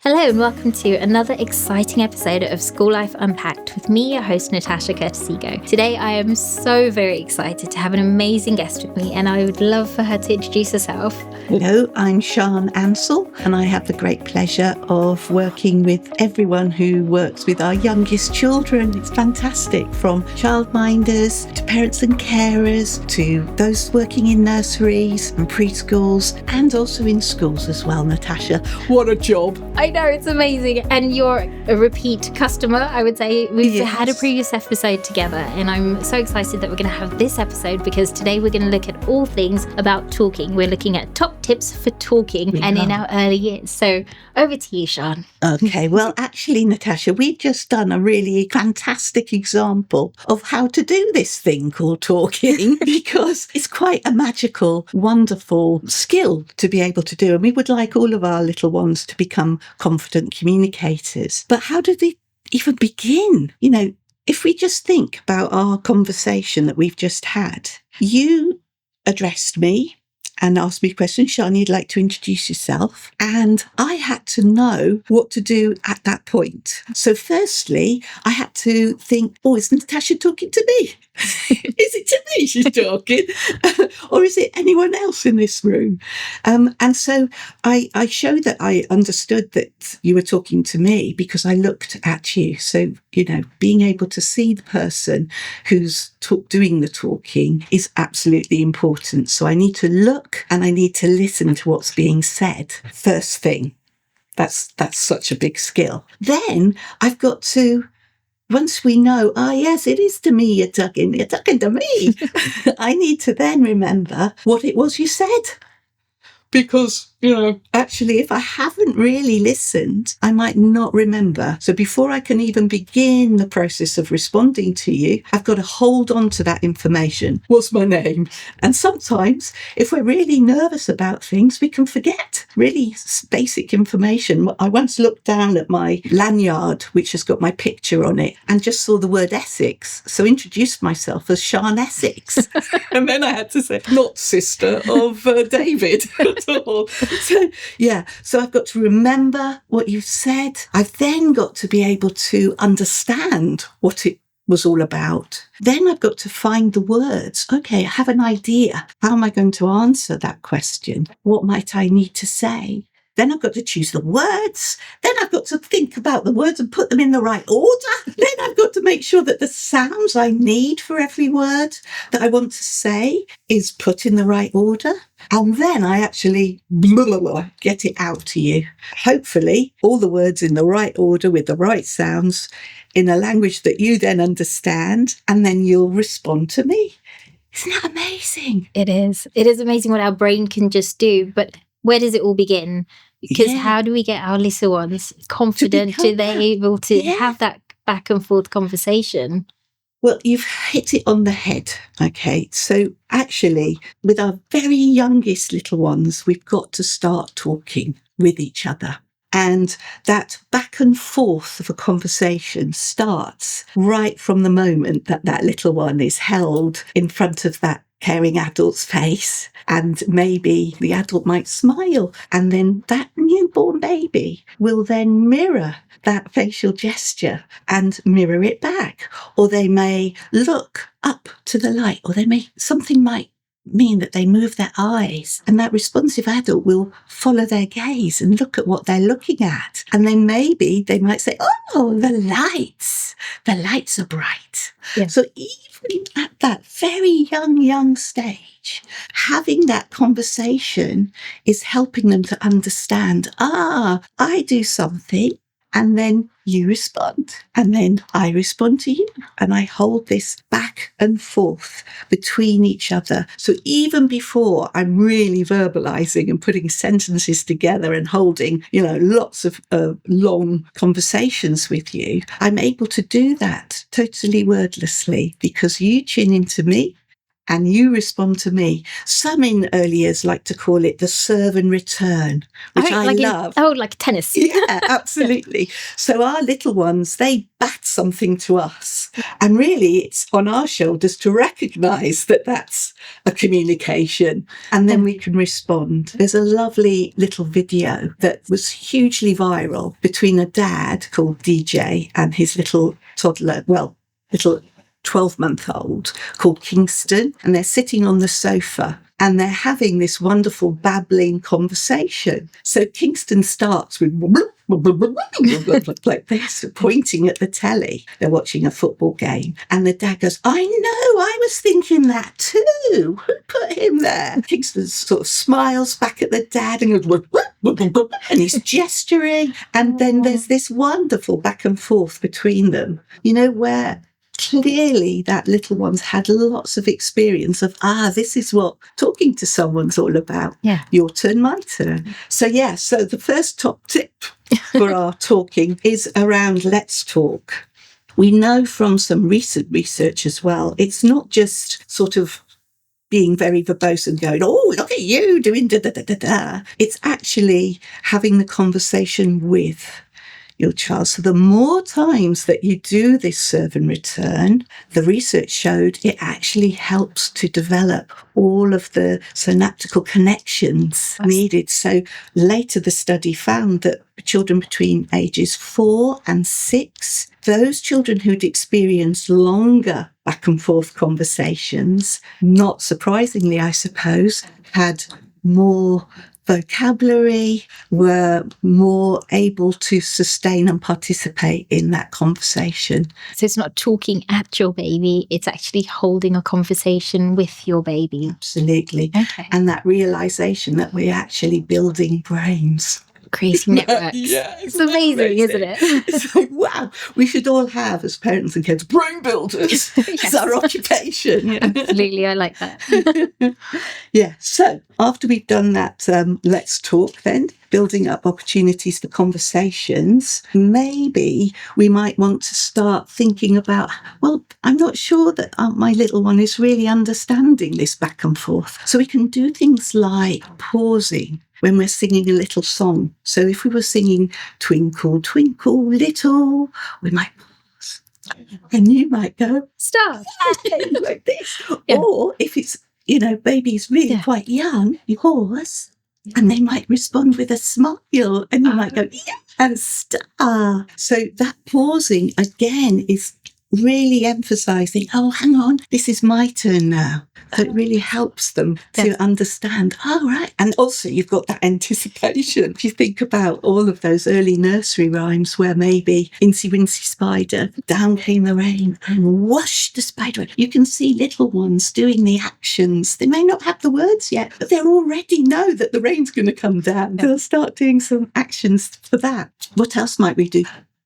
Hello and welcome to another exciting episode of School Life Unpacked with me, your host, Natasha Curtis-Ego. Today I am so very excited to have an amazing guest with me and I would love for her to introduce herself. Hello, I'm Sian Ansell and I have the great pleasure of working with everyone who works with our youngest children. It's fantastic, from childminders to parents and carers to those working in nurseries and preschools and also in schools as well, Natasha. What a job! I know, it's amazing. And you're a repeat customer, I would say. We've had a previous episode together and I'm so excited that we're going to have this episode because today we're going to look at all things about talking. We're looking at top tips for talking in our early years. So over to you, Sian. Okay, well, actually, Natasha, we've just done a really fantastic example of how to do this thing called talking because it's quite a magical, wonderful skill to be able to do. And we would like all of our little ones to become confident communicators. But how do they even begin? You know, if we just think about our conversation that we've just had, you addressed me and asked me questions. Sian, you'd like to introduce yourself? And I had to know what to do at that point. So firstly, I had to think, is Natasha talking to me? Is it to me she's talking? Or is it anyone else in this room? And so I showed that I understood that you were talking to me because I looked at you. So, you know, being able to see the person who's doing the talking is absolutely important. So I need to look and I need to listen to what's being said first thing. That's such a big skill. Then I've got to, once we know, yes, it is to me you're talking to me. I need to then remember what it was you said. Because, you know, actually, if I haven't really listened, I might not remember. So before I can even begin the process of responding to you, I've got to hold on to that information. What's my name? And sometimes, if we're really nervous about things, we can forget really basic information. I once looked down at my lanyard, which has got my picture on it, and just saw the word Essex. So introduced myself as Sian Essex. And then I had to say, not sister of David. So I've got to remember what you've said. I've then got to be able to understand what it was all about. Then I've got to find the words. Okay, I have an idea. How am I going to answer that question? What might I need to say? Then I've got to choose the words. Then I've got to think about the words and put them in the right order. Then I've got to make sure that the sounds I need for every word that I want to say is put in the right order. And then I actually get it out to you. Hopefully, all the words in the right order with the right sounds in a language that you then understand, and then you'll respond to me. Isn't that amazing? It is. It is amazing what our brain can just do. But where does it all begin? Because how do we get our little ones confident? Are they able to have that back and forth conversation? Well, you've hit it on the head. Okay, so actually, with our very youngest little ones, we've got to start talking with each other. And that back and forth of a conversation starts right from the moment that that little one is held in front of that caring adult's face, and maybe the adult might smile, and then that newborn baby will then mirror that facial gesture and mirror it back, or they may look up to the light, or something might mean that they move their eyes, and that responsive adult will follow their gaze and look at what they're looking at, and then maybe they might say, oh, the lights are bright. So even at that very young stage, having that conversation is helping them to understand, I do something and then you respond, and then I respond to you, and I hold this back and forth between each other. So even before I'm really verbalizing and putting sentences together and holding, lots of long conversations with you, I'm able to do that totally wordlessly because you tune into me and you respond to me. Some in early years like to call it the serve and return, which I love. Like tennis. Yeah, absolutely. So our little ones, they bat something to us. And really, it's on our shoulders to recognise that that's a communication. And then we can respond. There's a lovely little video that was hugely viral between a dad called DJ and his little toddler, little 12-month-old called Kingston, and they're sitting on the sofa and they're having this wonderful babbling conversation. So Kingston starts with like this, pointing at the telly. They're watching a football game, and the dad goes, I know, I was thinking that too. Who put him there? Kingston sort of smiles back at the dad and goes, and he's gesturing. And then there's this wonderful back and forth between them, where clearly that little one's had lots of experience of, this is what talking to someone's all about. Yeah. Your turn, my turn. So the first top tip for our talking is around let's talk. We know from some recent research as well, it's not just sort of being very verbose and going, oh, look at you doing da-da-da-da-da. It's actually having the conversation with your child. So the more times that you do this serve and return, the research showed it actually helps to develop all of the synaptical connections needed. So later the study found that children between ages 4 and 6, those children who'd experienced longer back and forth conversations, not surprisingly, I suppose, had more vocabulary, were more able to sustain and participate in that conversation. So it's not talking at your baby, it's actually holding a conversation with your baby. Absolutely. Okay. And that realization that we're actually building brains. Creating networks. Yeah, it's amazing, isn't it? It's like, wow, we should all have, as parents and kids, brain builders. It's our occupation. Yeah. Absolutely, I like that. Yeah, so after we've done that, let's talk then, building up opportunities for conversations, maybe we might want to start thinking about, well, I'm not sure that my little one is really understanding this back and forth. So we can do things like pausing when we're singing a little song. So if we were singing Twinkle, Twinkle, Little, we might pause. And you might go, Stop. like this. Yeah. Or if it's, baby's really quite young, you pause and they might respond with a smile and you might go, yeah, and start. So that pausing again is really emphasising, oh, hang on, this is my turn now. So it really helps them to understand, oh, right. And also you've got that anticipation. If you think about all of those early nursery rhymes where maybe Incy Wincy Spider, down came the rain and whoosh the spider. You can see little ones doing the actions. They may not have the words yet, but they already know that the rain's going to come down. They'll start doing some actions for that. What else might we do?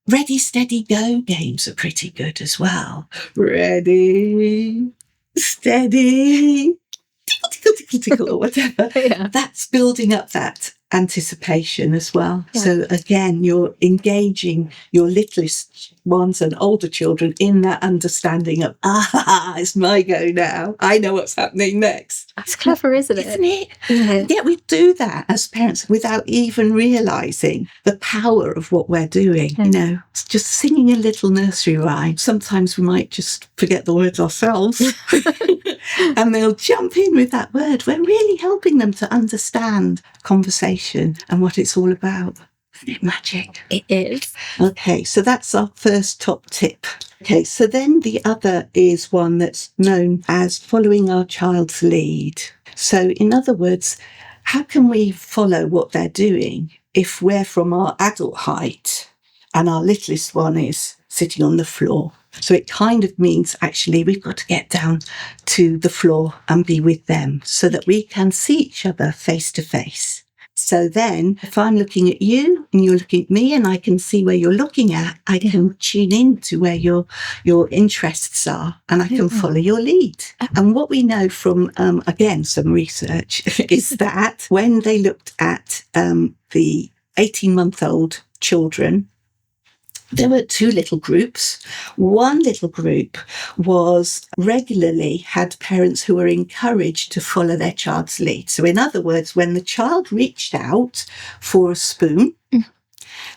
Ready, steady, go games are pretty good as well. Ready, steady, tickle, tickle, tickle, tickle, or whatever. Yeah. That's building up that anticipation as well. Yeah. So again, you're engaging your littlest ones and older children in that understanding of, it's my go now. I know what's happening next. That's clever, isn't it? Isn't it? Yeah, we do that as parents without even realising the power of what we're doing. Yeah. It's just singing a little nursery rhyme. Sometimes we might just forget the words ourselves and they'll jump in with that word. We're really helping them to understand conversation and what it's all about. Isn't it magic? It is. Okay, so that's our first top tip. Okay, so then the other is one that's known as following our child's lead. So in other words, how can we follow what they're doing if we're from our adult height and our littlest one is sitting on the floor? So it kind of means actually we've got to get down to the floor and be with them so that we can see each other face to face. So then if I'm looking at you and you're looking at me and I can see where you're looking at, I can tune in to where your interests are and I can follow your lead. And what we know from, again, some research is that when they looked at the 18-month-old children there were two little groups. One little group was regularly had parents who were encouraged to follow their child's lead. So in other words, when the child reached out for a spoon,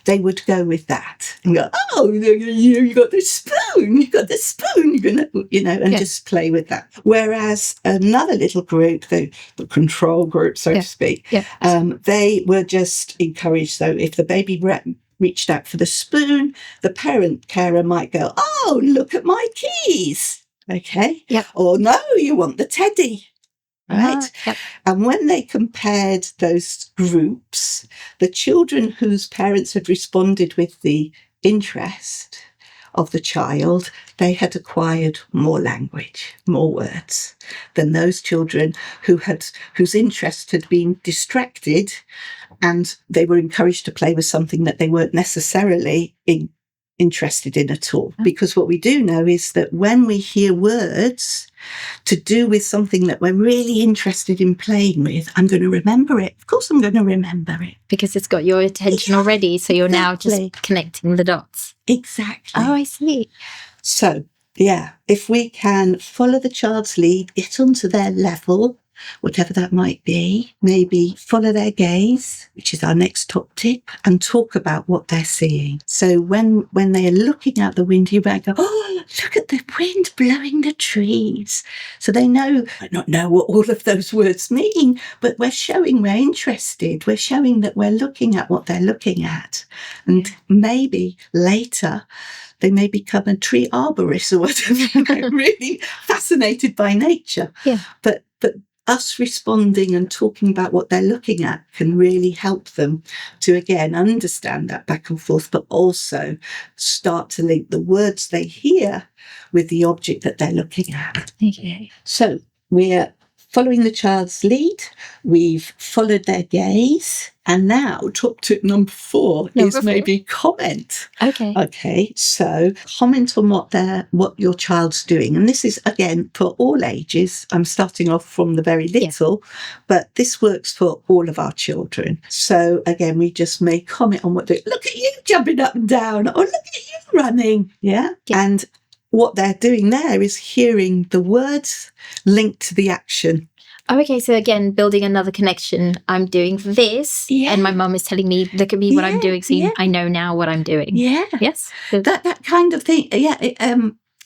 they would go with that and go, oh, you got the spoon, you're going to, and just play with that. Whereas another little group, the control group, so to speak, they were just encouraged. So if the baby reached out for the spoon, the parent carer might go, oh, look at my keys. Okay. Yep. Or no, you want the teddy. Right. Yep. And when they compared those groups, the children whose parents had responded with the interest of the child, they had acquired more language, more words than those children whose interest had been distracted, and they were encouraged to play with something that they weren't necessarily interested in at all. Because what we do know is that when we hear words to do with something that we're really interested in playing with, I'm going to remember it. Of course I'm going to remember it. Because it's got your attention already, so you're now just connecting the dots. Exactly. Oh, I see. So, if we can follow the child's lead, get onto their level, whatever that might be, maybe follow their gaze, which is our next top tip, and talk about what they're seeing. So when they are looking out the window, you might go, oh, look at the wind blowing the trees. So they might not know what all of those words mean, but we're showing we're interested. We're showing that we're looking at what they're looking at. And maybe later, they may become a tree arborist or whatever, really fascinated by nature. Yeah. But us responding and talking about what they're looking at can really help them to, again, understand that back and forth, but also start to link the words they hear with the object that they're looking at. Okay. So we're following the child's lead, we've followed their gaze, and now top tip number 4 is maybe comment. Okay, so comment on what your child's doing. And this is, again, for all ages. I'm starting off from the very little, but this works for all of our children. So again, we just may comment on what they look at you jumping up and down, or look at you running. Yeah. And what they're doing there is hearing the words linked to the action. Oh, okay. So again, building another connection. I'm doing this, and my mum is telling me, "Look at me, what I'm doing." So I know now what I'm doing. Yeah. Yes. That kind of thing. Yeah.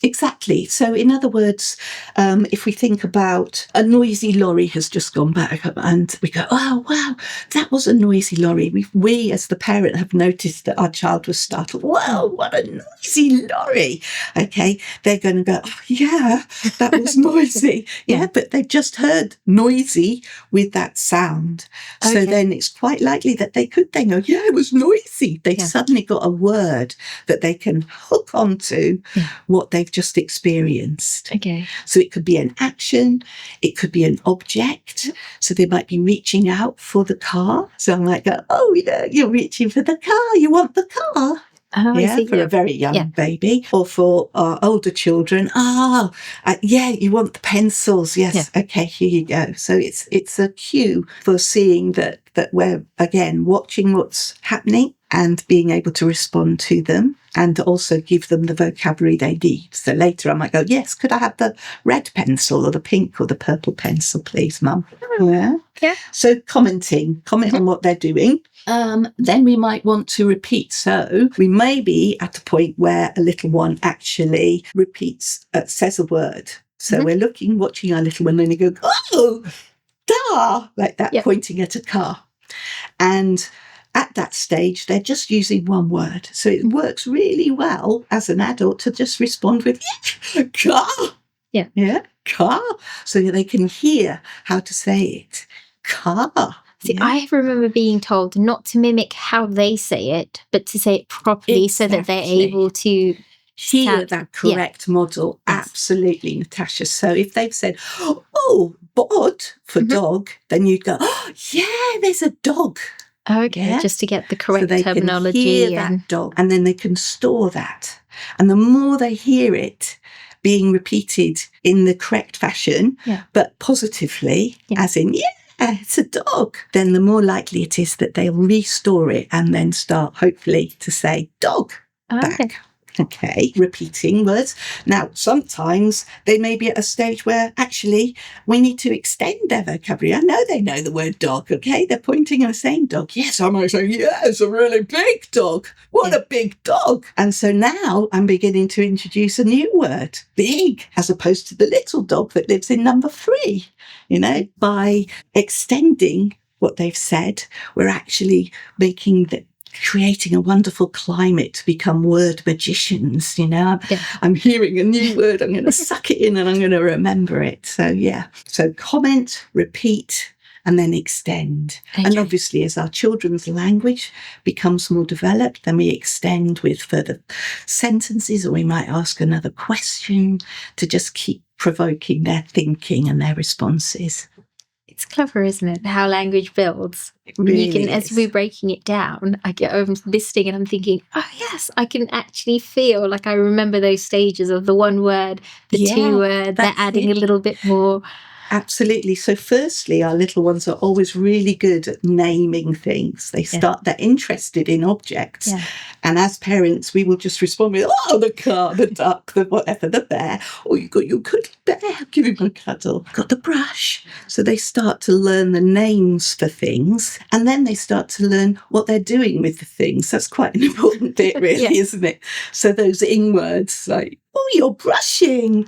Exactly. So, in other words, if we think about a noisy lorry has just gone back, and we go, "Oh, wow, that was a noisy lorry." We, as the parent, have noticed that our child was startled. Wow, what a noisy lorry! Okay, they're going to go, "Oh, yeah, that was noisy." But they just heard noisy with that sound. So then it's quite likely that they could then go, "Yeah, it was noisy." They've suddenly got a word that they can hook onto what they've just experienced. Okay. So it could be an action, it could be an object. So they might be reaching out for the car. So I might go, "Oh, yeah, you're reaching for the car. You want the car." For a very young baby, or for our older children. You want the pencils. Yes. Okay, here you go. So it's a cue for seeing that we're, again, watching what's happening and being able to respond to them, and also give them the vocabulary they need. So later I might go, "Yes, could I have the red pencil or the pink or the purple pencil, please, Mum?" Yeah. So comment on what they're doing. Then we might want to repeat. So we may be at a point where a little one actually repeats, says a word. So we're watching our little one, and they go, "Oh, da," like that, pointing at a car. And at that stage, they're just using one word. So it works really well as an adult to just respond with, "Car." Yeah, car. So they can hear how to say it. Car. See, I remember being told not to mimic how they say it, but to say it properly so that they're able to hear that correct model. Yes. Absolutely, Natasha. So if they've said, "Oh, bod" for dog, then you'd go, "Oh, yeah, there's a dog." Okay, just to get the correct so they terminology. Can hear that dog, and then they can store that. And the more they hear it being repeated in the correct fashion, but positively, as in, it's a dog, then the more likely it is that they'll restore it and then start, hopefully, to say dog. Okay. back. Okay, repeating words. Now, sometimes they may be at a stage where actually we need to extend their vocabulary. I know they know the word dog, okay? They're pointing and saying dog. Yes, I might say, yes, a really big dog. What a big dog. And so now I'm beginning to introduce a new word, big, as opposed to the little dog that lives in number 3. By extending what they've said, we're actually creating a wonderful climate to become word magicians. I'm hearing a new word, I'm going to suck it in and I'm going to remember it. So comment, repeat, and then extend. Okay. And obviously, as our children's language becomes more developed, then we extend with further sentences, or we might ask another question to just keep provoking their thinking and their responses. It's clever, isn't it? How language builds. It really is. As we're breaking it down, I'm listening and I'm thinking, oh yes, I can actually feel like I remember those stages of the one word, the 2 word, they're adding a little bit more. Absolutely. So firstly, our little ones are always really good at naming things. They're interested in objects. Yeah. And as parents, we will just respond with, oh, the car, the duck, the whatever, the bear. Oh, you got your cuddle bear, give him a cuddle. Got the brush. So they start to learn the names for things. And then they start to learn what they're doing with the things. That's quite an important bit, really, isn't it? So those ing words like, oh, you're brushing,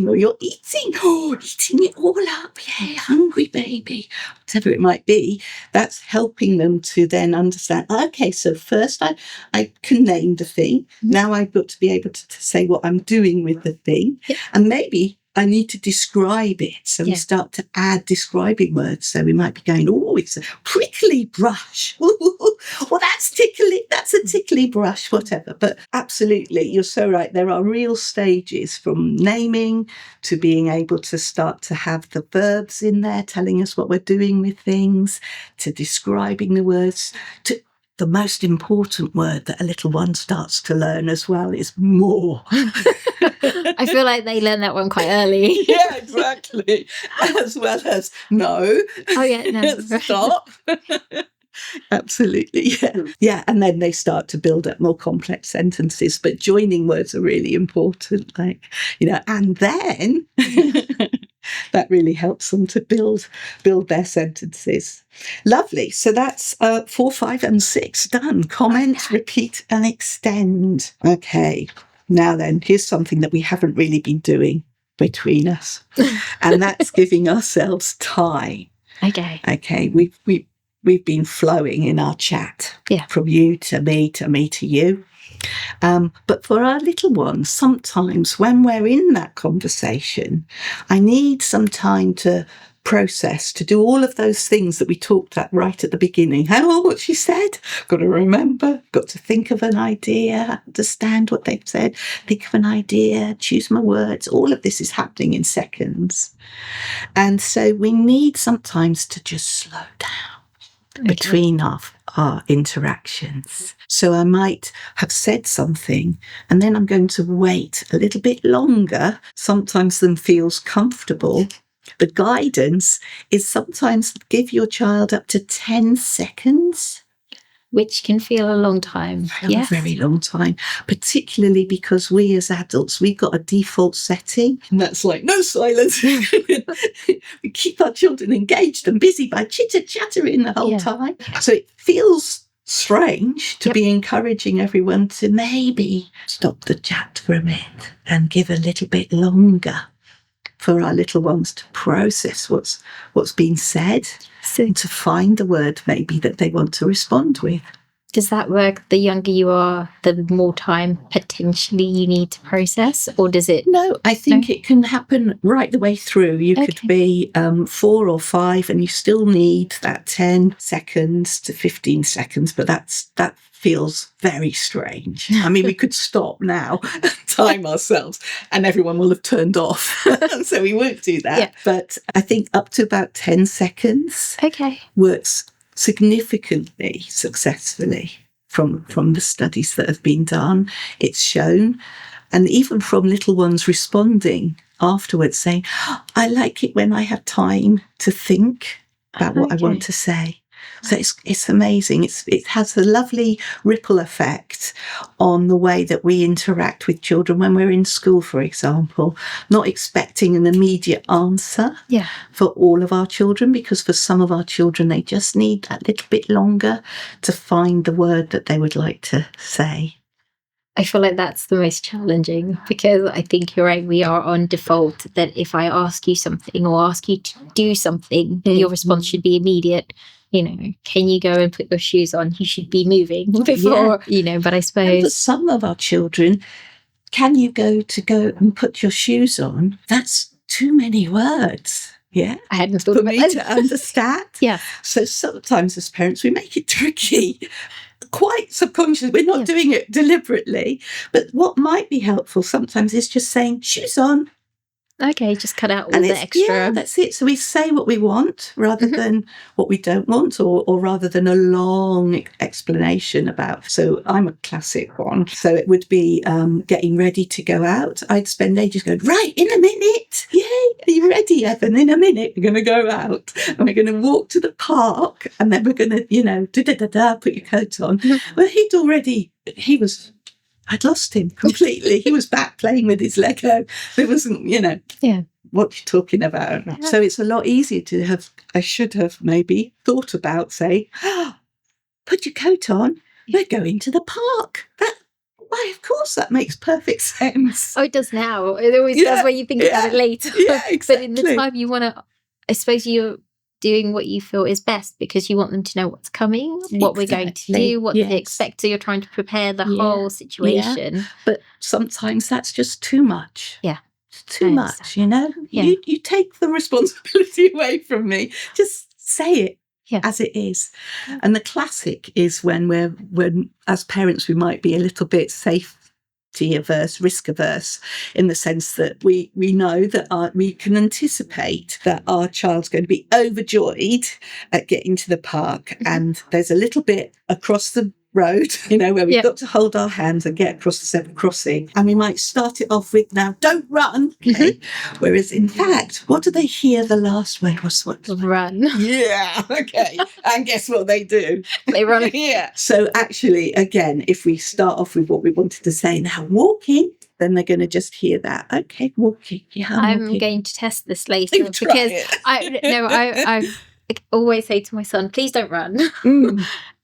or you're eating. Oh, eating it all up. Yeah, hungry baby. Whatever it might be, that's helping them to then understand, okay, so first I can name the thing. Now I've got to be able to say what I'm doing with the thing. Yeah. And maybe I need to describe it. So we start to add describing words. So we might be going, oh, it's a prickly brush. Well, that's tickly. That's a tickly brush, whatever. But absolutely, you're so right. There are real stages from naming to being able to start to have the verbs in there telling us what we're doing with things, to describing the words, to the most important word that a little one starts to learn as well is more. I feel like they learn that one quite early. Yeah, exactly. As well as no. Oh, yeah, no. Stop. Absolutely, yeah. Yeah, and then they start to build up more complex sentences, but joining words are really important, and then that really helps them to build their sentences. Lovely. So that's 4, 5, and 6 done. Comment, repeat, and extend. Okay. Now then, here's something that we haven't really been doing between us, and that's giving ourselves time. Okay. We've been flowing in our chat, from you to me to me to you. But for our little ones, sometimes when we're in that conversation, I need some time to process, to do all of those things that we talked at right at the beginning. What she said, got to remember, got to think of an idea, understand what they've said, think of an idea, choose my words. All of this is happening in seconds. And so we need sometimes to just slow down between our interactions. So I might have said something and then I'm going to wait a little bit longer, sometimes than feels comfortable. The guidance is sometimes give your child up to 10 seconds. Which can feel a long time. A very long time, particularly because we as adults, we've got a default setting, and that's like no silence. We keep our children engaged and busy by chitter-chattering the whole time. So it feels strange to be encouraging everyone to maybe stop the chat for a minute and give a little bit longer for our little ones to process what's been said, and to find the word maybe that they want to respond with. Does that work? The younger you are, the more time potentially you need to process, or does it? No, I think it can happen right the way through. You could be 4 or 5 and you still need that 10 seconds to 15 seconds, but that feels very strange. I mean, we could stop now and time ourselves and everyone will have turned off. So we won't do that. Yeah. But I think up to about 10 seconds works significantly successfully from the studies that have been done. It's shown, and even from little ones responding afterwards saying, I like it when I have time to think about what I want to say. So it's amazing. It has a lovely ripple effect on the way that we interact with children when we're in school, for example, not expecting an immediate answer for all of our children, because for some of our children, they just need that little bit longer to find the word that they would like to say. I feel like that's the most challenging, because I think you're right. We are on default that if I ask you something or ask you to do something, your response should be immediate. Can you go and put your shoes on? You should be moving before, but I suppose. And for some of our children, can you go and put your shoes on? That's too many words. Yeah. I hadn't thought for about me that. to understand. Yeah. So sometimes as parents, we make it tricky. Quite subconscious. We're not doing it deliberately. But what might be helpful sometimes is just saying, shoes on. Okay, just cut out all the extra. Yeah, that's it. So we say what we want rather than what we don't want, or rather than a long explanation about. So I'm a classic one. So it would be getting ready to go out. I'd spend ages going, right, in a minute. Yay, are you ready, Evan? In a minute, we're going to go out and we're going to walk to the park, and then we're going to, put your coat on. Well, I'd lost him completely. He was back playing with his Lego. There wasn't, what you're talking about. Yeah. So it's a lot easier I should have maybe thought about saying, put your coat on. We're going to the park. Why, of course, that makes perfect sense. Oh, it does now. It always does when you think about it later. Yeah, exactly. But in the time you want to, I suppose you're doing what you feel is best because you want them to know what's coming, what we're going to do, what to expect. So you're trying to prepare the whole situation. Yeah. But sometimes that's just too much. Yeah. It's too much, Yeah. You take the responsibility away from me. Just say it as it is. And the classic is when as parents, we might be a little bit safety averse, risk averse, in the sense that we know that we can anticipate that our child's going to be overjoyed at getting to the park, and there's a little bit across the road, where we've got to hold our hands and get across the zebra crossing, and we might start it off with, now don't run, okay? Whereas in fact, what do they hear the last word was? What? Run. Yeah, okay. And guess what they do? They run. Yeah. So actually, again, if we start off with what we wanted to say, now walking, then they're going to just hear that. Okay, walking. Yeah, I'm going to test this later because I always say to my son, please don't run.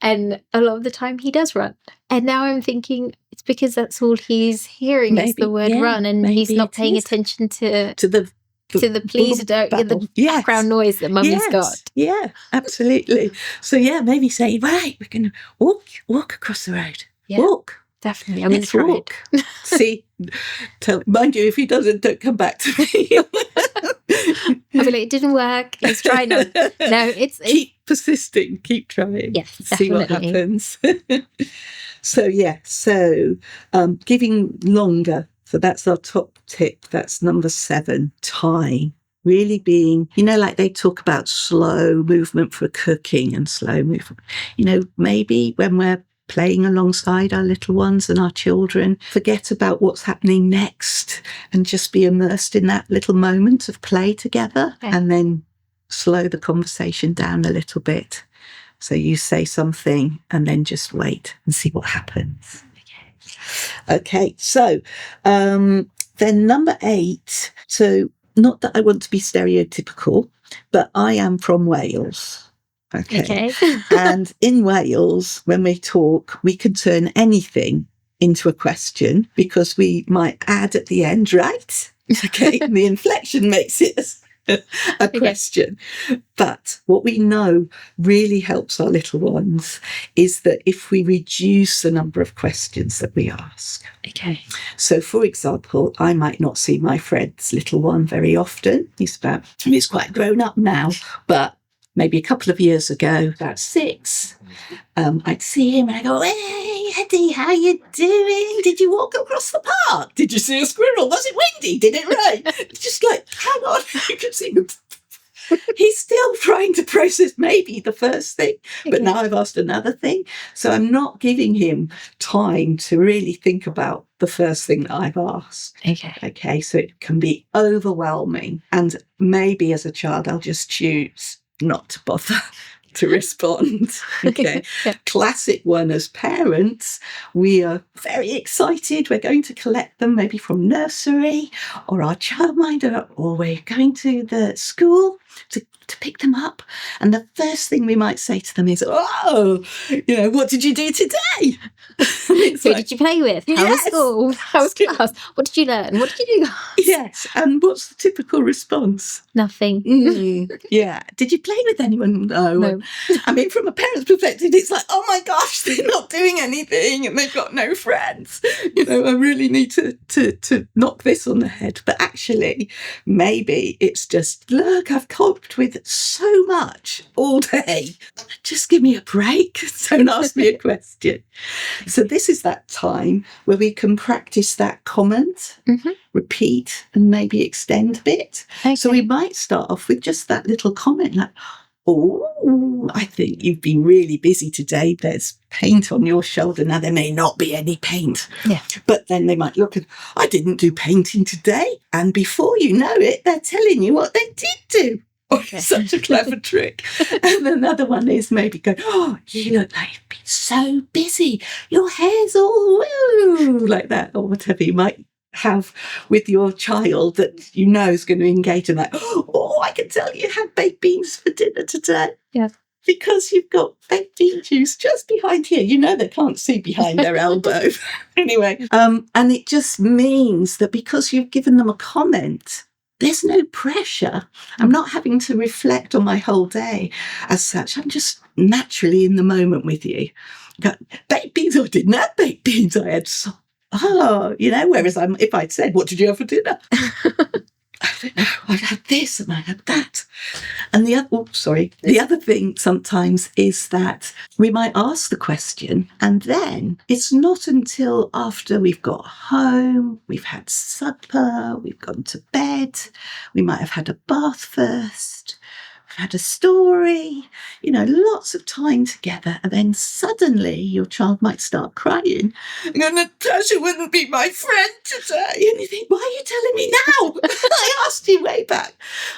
And a lot of the time he does run. And now I'm thinking it's because that's all he's hearing is the word run, and he's not paying attention to the please don't get the background noise that mummy's got. Yeah, absolutely. So maybe say, right, we're going to walk across the road. Yeah. Walk. Definitely. I'm going to walk. See, mind you, if he doesn't, don't come back to me. I'll be like, it didn't work. Let's try now. No, it's keep persisting. Keep trying. Yes, see what happens. So giving longer. So that's our top tip. That's number 7. Time. Really being, like they talk about slow movement for cooking and slow movement. Maybe when we're playing alongside our little ones and our children, forget about what's happening next and just be immersed in that little moment of play together, and then slow the conversation down a little bit. So you say something and then just wait and see what happens. Okay. So then number 8. So not that I want to be stereotypical, but I am from Wales. Okay. And in Wales, when we talk, we can turn anything into a question because we might add at the end, right? Okay. And the inflection makes it a question. But what we know really helps our little ones is that if we reduce the number of questions that we ask. Okay. So, for example, I might not see my Fred's little one very often. He's quite grown up now, but maybe a couple of years ago, about 6, I'd see him and I go, hey, Eddie, how you doing? Did you walk across the park? Did you see a squirrel? Was it windy? Did it rain? Just like, hang on, you can see him. He's still trying to process maybe the first thing, but now I've asked another thing. So I'm not giving him time to really think about the first thing that I've asked. Okay, so it can be overwhelming. And maybe as a child, I'll just choose not to bother to respond. Okay. Yeah. Classic one as parents, we are very excited. We're going to collect them maybe from nursery or our childminder, or we're going to the school to pick them up. And the first thing we might say to them is, oh, what did you do today? Who did you play with? How was school? How was class? What did you learn? What did you do? Yes. And what's the typical response? Nothing. Yeah. Did you play with anyone? No. I mean, from a parent's perspective, it's like, oh my gosh, they're not doing anything and they've got no friends. I really need to knock this on the head. But actually, maybe it's just, look, I've coped with so much all day. Just give me a break. Don't ask me a question. So this is that time where we can practice that comment, repeat, and maybe extend a bit. Okay. So we might start off with just that little comment like, oh, I think you've been really busy today. There's paint on your shoulder. Now, there may not be any paint. Yeah. But then they might look at, I didn't do painting today. And before you know it, they're telling you what they did do. Oh, okay. Such a clever trick. And another one is maybe go, oh, you look like you've been so busy. Your hair's all woo, like that, or whatever you might have with your child that is going to engage in that. Oh, I can tell you had baked beans for dinner today. Yeah. Because you've got baked bean juice just behind here. They can't see behind their elbow. Anyway, and it just means that because you've given them a comment, there's no pressure. I'm not having to reflect on my whole day as such. I'm just naturally in the moment with you. Got baked beans, or didn't have baked beans. I had whereas if I'd said, what did you have for dinner? I don't know, I had this and I had that. And the other thing sometimes is that we might ask the question, and then it's not until after we've got home, we've had supper, we've gone to bed, we might have had a bath first, we've had a story, lots of time together, and then suddenly your child might start crying and go, Natasha wouldn't be my friend today. And you think, why are you telling me now? I asked you way back.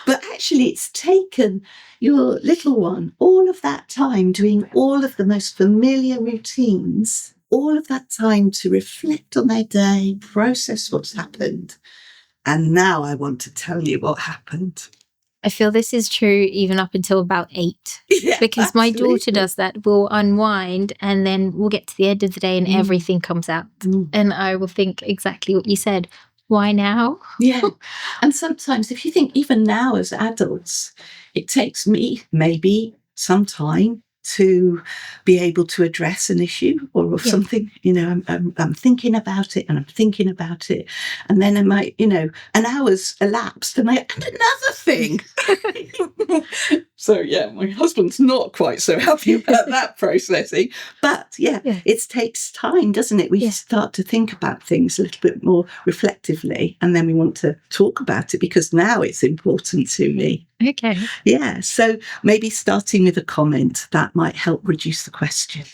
But actually it's taken your little one all of that time doing all of the most familiar routines, all of that time to reflect on their day, process what's happened. And now I want to tell you what happened. I feel this is true even up until about 8. Yeah, because absolutely. My daughter does that. We'll unwind and then we'll get to the end of the day and everything comes out. And I will think exactly what you said. Why now? Yeah. And sometimes if you think even now as adults, it takes me maybe some time to be able to address an issue or something, I'm thinking about it and I'm thinking about it. And then I might, an hour's elapsed and another thing. So, my husband's not quite so happy about that processing. But, it takes time, doesn't it? We start to think about things a little bit more reflectively, and then we want to talk about it because now it's important to me. Okay. Yeah, so maybe starting with a comment, that might help reduce the question.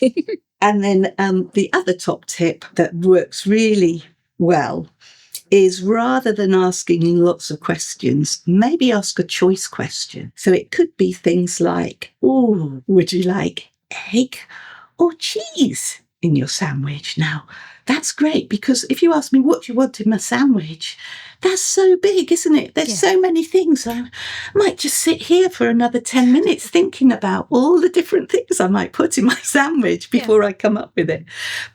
And then the other top tip that works really well is rather than asking lots of questions, maybe ask a choice question. So it could be things like, oh, would you like egg or cheese in your sandwich? Now, that's great because if you ask me what do you want in my sandwich, that's so big, isn't it? There's so many things. I might just sit here for another 10 minutes thinking about all the different things I might put in my sandwich before I come up with it.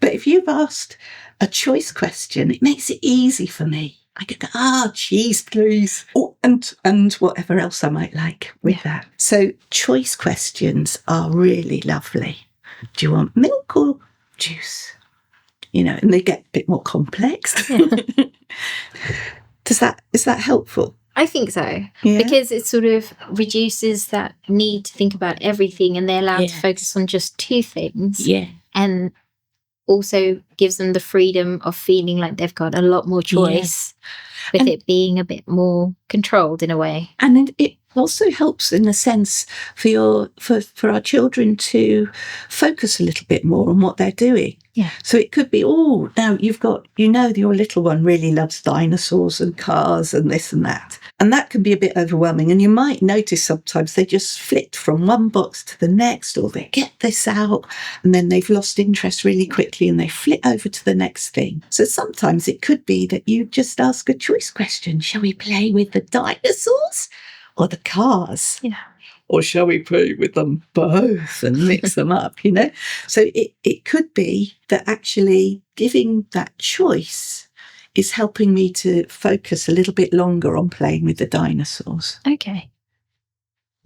But if you've asked a choice question, it makes it easy for me. I could go, cheese, please. Oh, and whatever else I might like with that. So choice questions are really lovely. Do you want milk or juice? And they get a bit more complex. Yeah. Is that helpful? I think so. Yeah. Because it sort of reduces that need to think about everything and they're allowed to focus on just 2 things. Yeah. And also gives them the freedom of feeling like they've got a lot more choice with it being a bit more controlled in a way. And it also helps in a sense for our children to focus a little bit more on what they're doing. Yeah. So it could be, now you've got, your little one really loves dinosaurs and cars and this and that. And that can be a bit overwhelming. And you might notice sometimes they just flit from one box to the next, or they get this out and then they've lost interest really quickly and they flit over to the next thing. So sometimes it could be that you just ask a choice question. Shall we play with the dinosaurs or the cars? Yeah. Or shall we play with them both and mix them up, you know? So it could be that actually giving that choice is helping me to focus a little bit longer on playing with the dinosaurs. Okay.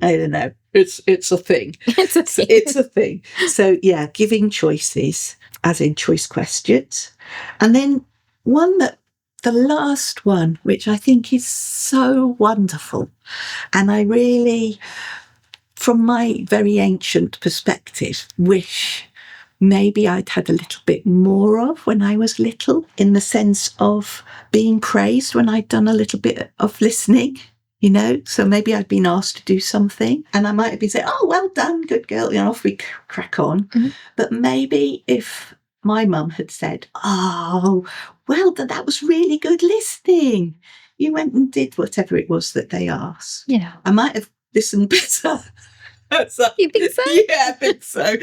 I don't know. It's a thing. It's a thing. So yeah, giving choices, as in choice questions. And then the last one, which I think is so wonderful. And I really, from my very ancient perspective, wish maybe I'd had a little bit more of when I was little, in the sense of being praised when I'd done a little bit of listening, you know. So maybe I'd been asked to do something and I might have been saying, oh, well done, good girl, you know, off we crack on. Mm-hmm. But maybe if my mum had said, oh, well, that was really good listening. You went and did whatever it was that they asked. Yeah. I might have listened better. You think so? Yeah, I think so.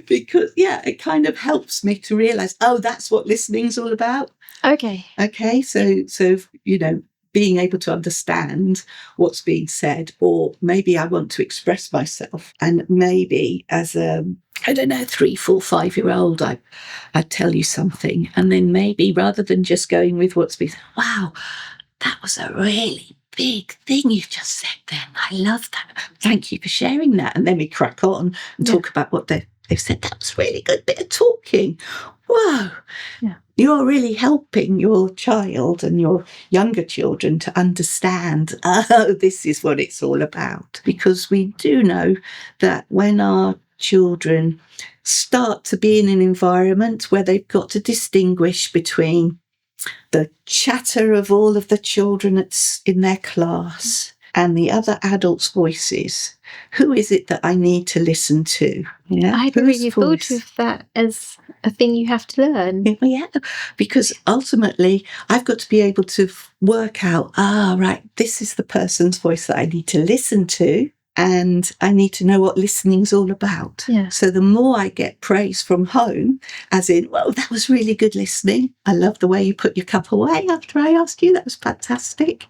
Because, yeah, it kind of helps me to realise, oh, that's what listening's all about. Okay. So, you know, being able to understand what's being said, or maybe I want to express myself. And maybe as a, I don't know, 3, 4, 5-year-old, I'd tell you something. And then maybe rather than just going with what's been, wow, that was a really big thing you just said then. I love that. Thank you for sharing that. And then we crack on and talk about what they've said. That was really good bit of talking. Whoa. Yeah. You're really helping your child and your younger children to understand, oh, this is what it's all about. Because we do know that when our children start to be in an environment where they've got to distinguish between the chatter of all of the children that's in their class and the other adults' voices, who is it that I need to listen to? Yeah, I hadn't really thought of that as a thing you have to learn. Yeah, because ultimately I've got to be able to work out, right, this is the person's voice that I need to listen to. And I need to know what listening's all about. Yeah. So the more I get praise from home, as in, well, that was really good listening. I love the way you put your cup away after I asked you. That was fantastic.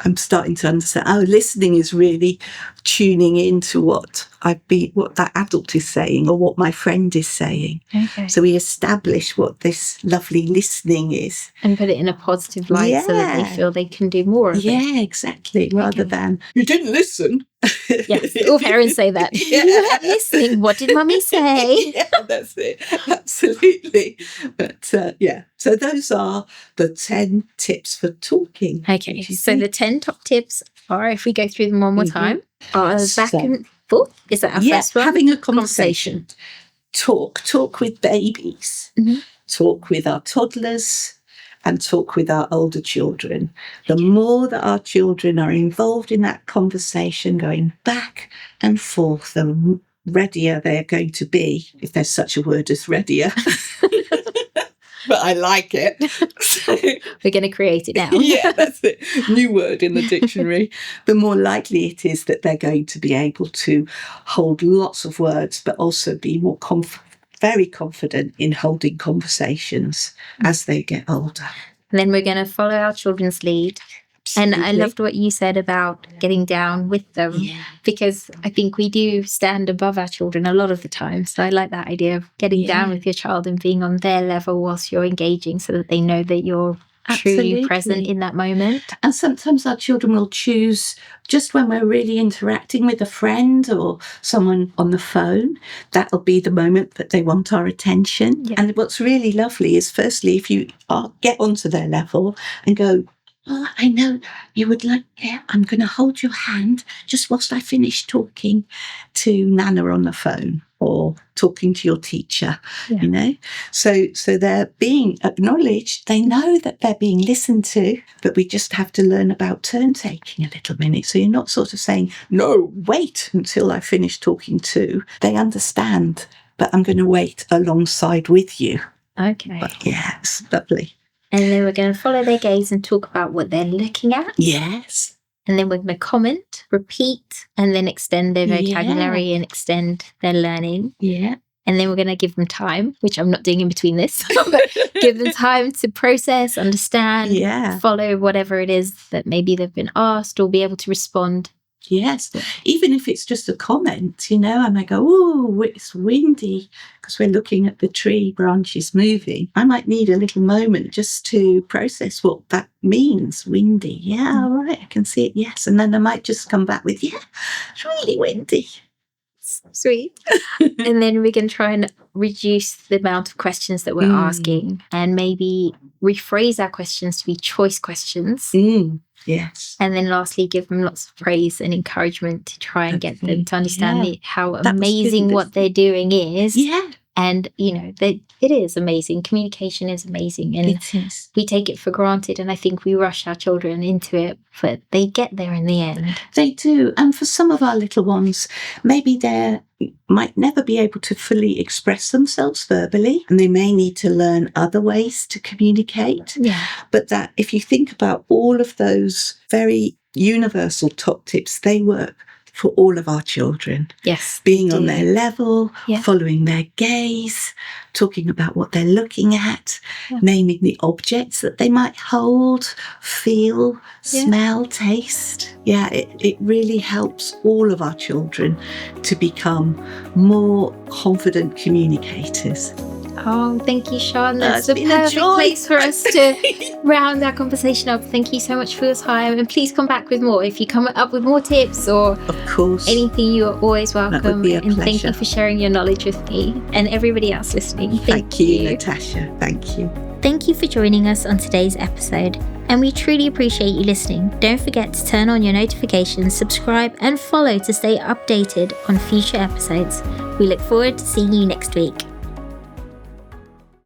I'm starting to understand, listening is really tuning into what that adult is saying or what my friend is saying. Okay. So we establish what this lovely listening is. And put it in a positive light so that they feel they can do more of it. Yeah, exactly. Rather than, you didn't listen. Yes, all parents say that. Yeah. You weren't listening. What did mummy say? Yeah, that's it. Absolutely. But yeah, so those are the 10 tips for talking. Okay, so the 10 top tips are, if we go through them one more time, are back and forth. Is that our first one? Having a conversation. Talk with babies. Mm-hmm. Talk with our toddlers. And talk with our older children. The more that our children are involved in that conversation, going back and forth, the readier they're going to be, if there's such a word as readier. But I like it. So, we're going to create it now. Yeah, that's it. New word in the dictionary. The more likely it is that they're going to be able to hold lots of words, but also be more very confident in holding conversations as they get older. And then we're going to follow our children's lead. Absolutely. And I loved what you said about getting down with them, because I think we do stand above our children a lot of the time. So I like that idea of getting down with your child and being on their level whilst you're engaging, so that they know that you're truly present in that moment. And sometimes our children will choose, just when we're really interacting with a friend or someone on the phone, that'll be the moment that they want our attention. Yeah. And what's really lovely is, firstly, if you get onto their level and go, I know you would like, I'm going to hold your hand just whilst I finish talking to Nana on the phone or talking to your teacher, you know. So they're being acknowledged. They know that they're being listened to, but we just have to learn about turn taking a little minute. So you're not sort of saying, no, wait until I finish talking to. They understand, but I'm going to wait alongside with you. Okay. But yeah, it's lovely. And then we're going to follow their gaze and talk about what they're looking at. Yes. And then we're going to comment, repeat, and then extend their vocabulary and extend their learning. Yeah. And then we're going to give them time, which I'm not doing in between this, but give them time to process, understand, follow whatever it is that maybe they've been asked, or be able to respond. Yes, even if it's just a comment, and I go, oh, it's windy, because we're looking at the tree branches moving. I might need a little moment just to process what that means, windy. Yeah, all right, I can see it, yes. And then I might just come back with, yeah, it's really windy. Sweet. And then we can try and reduce the amount of questions that we're asking, and maybe rephrase our questions to be choice questions. Yes. And then lastly, give them lots of praise and encouragement to try and get them to understand how amazing what they're doing is. Yeah. And, it is amazing. Communication is amazing. And it is. We take it for granted. And I think we rush our children into it, but they get there in the end. They do. And for some of our little ones, maybe they might never be able to fully express themselves verbally, and they may need to learn other ways to communicate. Yeah. But that if you think about all of those very universal top tips, they work for all of our children. Yes. Being on their level, following their gaze, talking about what they're looking at, naming the objects that they might hold, feel, smell, taste. Yeah, it really helps all of our children to become more confident communicators. Oh, thank you, Sean. That's the perfect place for us to round our conversation up. Thank you so much for your time. And please come back with more. If you come up with more tips or anything, you are always welcome. That would be a pleasure. And thank you for sharing your knowledge with me and everybody else listening. Thank you, Natasha. Thank you. Thank you for joining us on today's episode. And we truly appreciate you listening. Don't forget to turn on your notifications, subscribe, and follow to stay updated on future episodes. We look forward to seeing you next week.